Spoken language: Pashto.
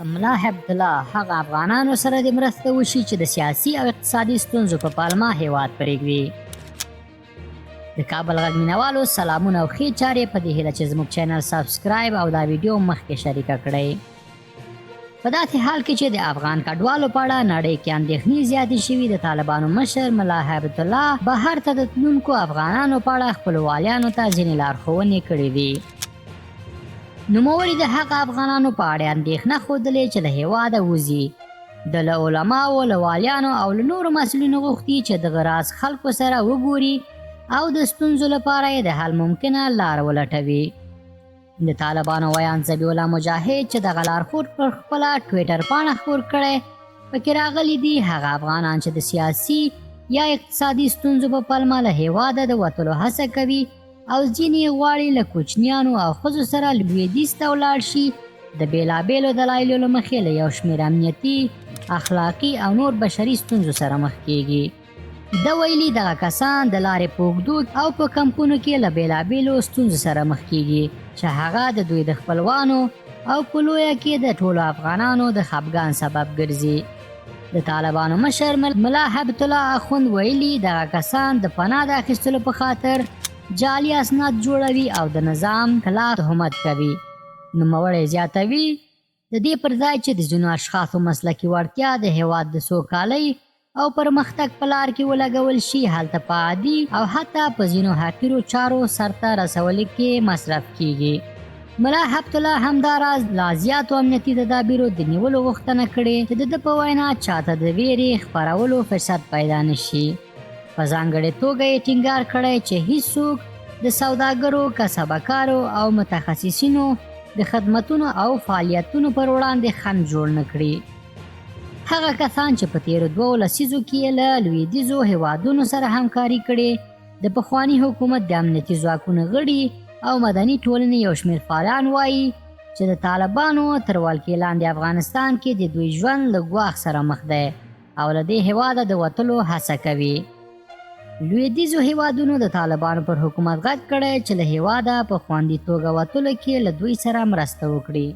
ملا عبدالله هغه افغانانو سره د مرسته وشي چې د سیاسي او اقتصادي ستونزو په پالما هیواد پرېږدي. د کابل غږ مینوالو سلامونه او ښې چارې په دې هیله چې زموږ چینل سبسکرایب او دا ویډیو مخکې شریکه کړئ. په داسې حال کې چې د افغان کډوالو په اړه نړۍ کې اندېښنې زیاتې شوي، د طالبانو مشر ملا عبدالله بهر ته د تلونکو افغانانو په اړه خپلو والیانو ته ځینې لارښوونې کړې دي. نوموړي د هغه افغانانو په اړه اندېښنه ښودلې چې له هېواده وځي. د له علماو، له والیانو او له نورو مسؤلینو غوښتي چې دغه راز خلکو سره وګوري او د ستونزو لپاره یې د حل ممکنه لار ولټوي. د طالبانو ویان ذبیح الله مجاهد چې دغه لارښود پر خپله ټویټر پاڼه خپور کړی، پکې راغلي دي هغه افغانان چې د سیاسي یا اقتصادي ستونزو په پلمه له هېواده د وتلو هڅه کوي او ځینې غواړي له کوچنیانو او ښځو سره لویدیځ ته ولاړ شي، د بېلابېلو دلایلو له مخې له یو شمېر امنیتي، اخلاقي او نور بشري ستونزو سره مخ کیږي. د ویلي دغه کسان د لارې په اوږدو او په کمپونو کې له بېلابېلو ستونزو سره مخ کیږي چې هغه د دوی د خپلوانو او په لویه کې د ټولو افغانانو د خفګان سبب ګرځي. د طالبانو مشر ملا عبدالله اخوند ویلي دغه کسان د پناه د اخیستلو په خاطر جعلي اسناد جوړوي او د نظام خلاف تهمت کوي. نوموړی زیاتوي د دې پر ځای چې د ځینو اشخاصو مسلکي وړتیا د هېواد د سوکالۍ او پرمختګ په لار کې ولګول شي، هلته په عادي او حتی په ځینو حقیرو چارو سرته رسولو کې مصرف کیږي. ملا عبدالله همداراز لا زیاتو امنیتي تدابیرو د نیولو غوښتنه کړې چې د ده په وینا چاته د ویرې خپرولو فرصت پیدا نشي. په ځانګړې توګه یې ټینګار کړی چې هیڅوک د سوداګرو، کسبکارو او متخصصینو د خدمتونو او فعالیتونو پر وړاندې خنډ جوړ نه کړي. هغه کسان چې په تیرو 2 لسیزو کې له لویدیځو هیوادونو سره همکاري کړې، د پخواني حکومت د امنیتي ځواکونو غړي او مدني ټولنې یو شمېر فعالان وایي چې د طالبانو تر ولکې لاندې افغانستان کې د دوی ژوند له ګواښ سره مخ دی او له دې هیواده د وتلو هڅه کوي. لویدیځو هیوادونو د طالبانو پر حکومت غږ کړی چې له هیواده په خوندي توګه وتلو کې له دوی سره مرسته وکړي.